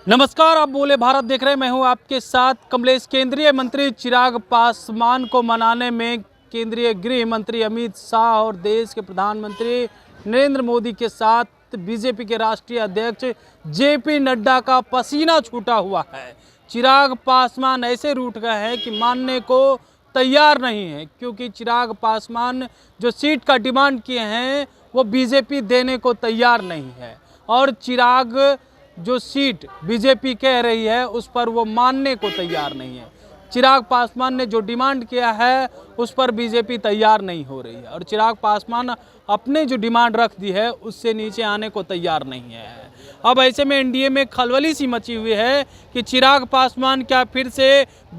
नमस्कार, आप बोले भारत देख रहे हैं। मैं हूं आपके साथ कमलेश। केंद्रीय मंत्री चिराग पासवान को मनाने में केंद्रीय गृह मंत्री अमित शाह और देश के प्रधानमंत्री नरेंद्र मोदी के साथ बीजेपी के राष्ट्रीय अध्यक्ष जेपी नड्डा का पसीना छूटा हुआ है। चिराग पासवान ऐसे रूठ गए हैं कि मानने को तैयार नहीं है, क्योंकि चिराग पासवान जो सीट का डिमांड किए हैं वो बीजेपी देने को तैयार नहीं है, और चिराग जो सीट बीजेपी कह रही है उस पर वो मानने को तैयार नहीं है। चिराग पासवान ने जो डिमांड किया है उस पर बीजेपी तैयार नहीं हो रही है, और चिराग पासवान अपने जो डिमांड रख दी है उससे नीचे आने को तैयार नहीं है। अब ऐसे में एनडीए में खलबली सी मची हुई है कि चिराग पासवान क्या फिर से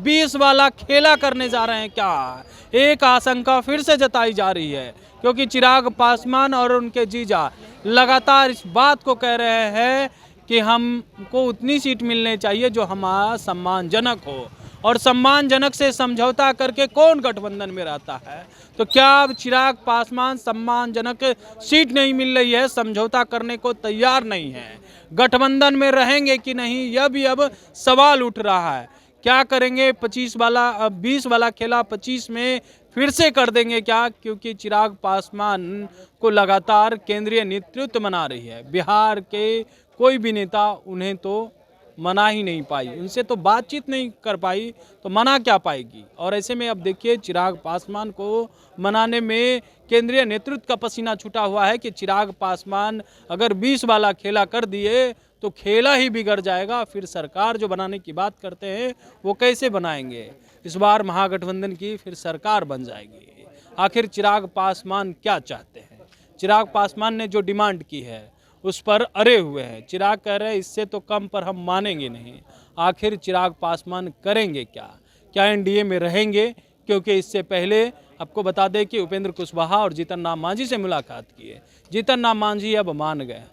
20 वाला खेला करने जा रहे हैं क्या। एक आशंका फिर से जताई जा रही है, क्योंकि चिराग पासवान और उनके जीजा लगातार इस बात को कह रहे हैं कि हमको उतनी सीट मिलनी चाहिए जो हमारा सम्मानजनक हो, और सम्मानजनक से समझौता करके कौन गठबंधन में रहता है। तो क्या अब चिराग पासवान सम्मानजनक सीट नहीं मिल रही है, समझौता करने को तैयार नहीं है, गठबंधन में रहेंगे कि नहीं, यह भी अब सवाल उठ रहा है। क्या करेंगे 20 वाला खेला 25 में फिर से कर देंगे क्या, क्योंकि चिराग पासवान को लगातार केंद्रीय नेतृत्व मना रही है। बिहार के कोई भी नेता उन्हें तो मना ही नहीं पाई, उनसे तो बातचीत नहीं कर पाई, तो मना क्या पाएगी। और ऐसे में अब देखिए चिराग पासवान को मनाने में केंद्रीय नेतृत्व का पसीना छूटा हुआ है कि चिराग पासवान अगर 20 वाला खेला कर दिए तो खेला ही बिगड़ जाएगा। फिर सरकार जो बनाने की बात करते हैं वो कैसे बनाएंगे। इस बार महागठबंधन की फिर सरकार बन जाएगी। आखिर चिराग पासवान क्या चाहते हैं। चिराग पासवान ने जो डिमांड की है उस पर अड़े हुए हैं। चिराग कह रहे हैं इससे तो कम पर हम मानेंगे नहीं। आखिर चिराग पासवान करेंगे क्या, क्या एनडीए में रहेंगे। क्योंकि इससे पहले आपको बता दें कि उपेंद्र कुशवाहा और जीतन राम मांझी से मुलाकात की है। जीतन राम मांझी अब मान गए,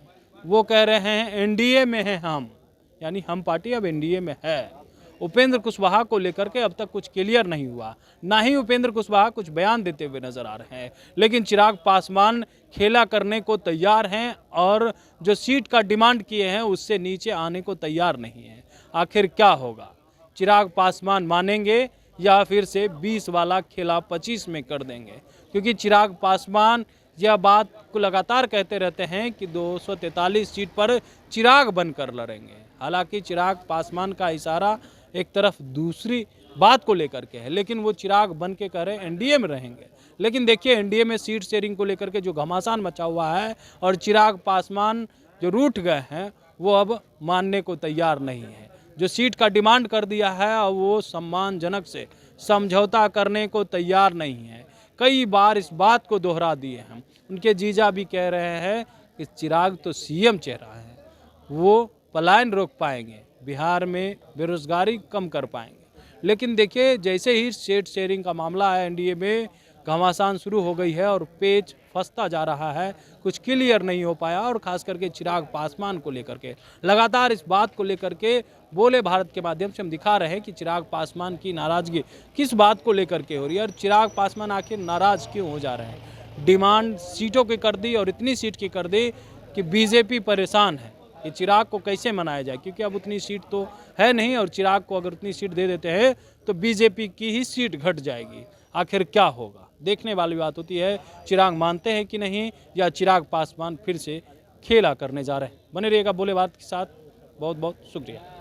वो कह रहे हैं एनडीए में हैं हम, यानी हम पार्टी अब एनडीए में है। उपेंद्र कुशवाहा को लेकर के अब तक कुछ क्लियर नहीं हुआ, ना ही उपेंद्र कुशवाहा कुछ बयान देते हुए नजर आ रहे हैं। लेकिन चिराग पासवान खेला करने को तैयार हैं, और जो सीट का डिमांड किए हैं उससे नीचे आने को तैयार नहीं है। आखिर क्या होगा, चिराग पासवान मानेंगे या फिर से 20 वाला खेला 25 में कर देंगे। क्योंकि चिराग पासवान यह बात को लगातार कहते रहते हैं कि 243 सीट पर चिराग बनकर लड़ेंगे। हालांकि चिराग पासवान का इशारा एक तरफ दूसरी बात को लेकर के है, लेकिन वो चिराग बन के कह रहे एनडीए में रहेंगे। लेकिन देखिए एनडीए में सीट शेयरिंग को लेकर के जो घमासान मचा हुआ है, और चिराग पासवान जो रूठ गए हैं वो अब मानने को तैयार नहीं है। जो सीट का डिमांड कर दिया है और वो सम्मानजनक से समझौता करने को तैयार नहीं है। कई बार इस बात को दोहरा दिए हम। उनके जीजा भी कह रहे हैं कि चिराग तो सीएम चेहरा है, वो पलायन रोक पाएंगे, बिहार में बेरोजगारी कम कर पाएंगे। लेकिन देखिए जैसे ही सीट शेयरिंग का मामला है एनडीए में घमासान शुरू हो गई है, और पेच फंसता जा रहा है, कुछ क्लियर नहीं हो पाया। और खास करके चिराग पासवान को लेकर के लगातार इस बात को लेकर के बोले भारत के माध्यम से हम दिखा रहे हैं कि चिराग पासवान की नाराजगी किस बात को लेकर के हो रही है, और चिराग पासवान आखिर नाराज क्यों हो जा रहे हैं। डिमांड सीटों की कर दी, और इतनी सीट की कर दी कि बीजेपी परेशान है कि चिराग को कैसे मनाया जाए, क्योंकि अब उतनी सीट तो है नहीं, और चिराग को अगर उतनी सीट दे देते हैं तो बीजेपी की ही सीट घट जाएगी। आखिर क्या होगा, देखने वाली बात होती है। चिराग मानते हैं कि नहीं, या चिराग पासवान फिर से खेला करने जा रहे हैं। बने रहिएगा बोले बात के साथ। बहुत बहुत शुक्रिया।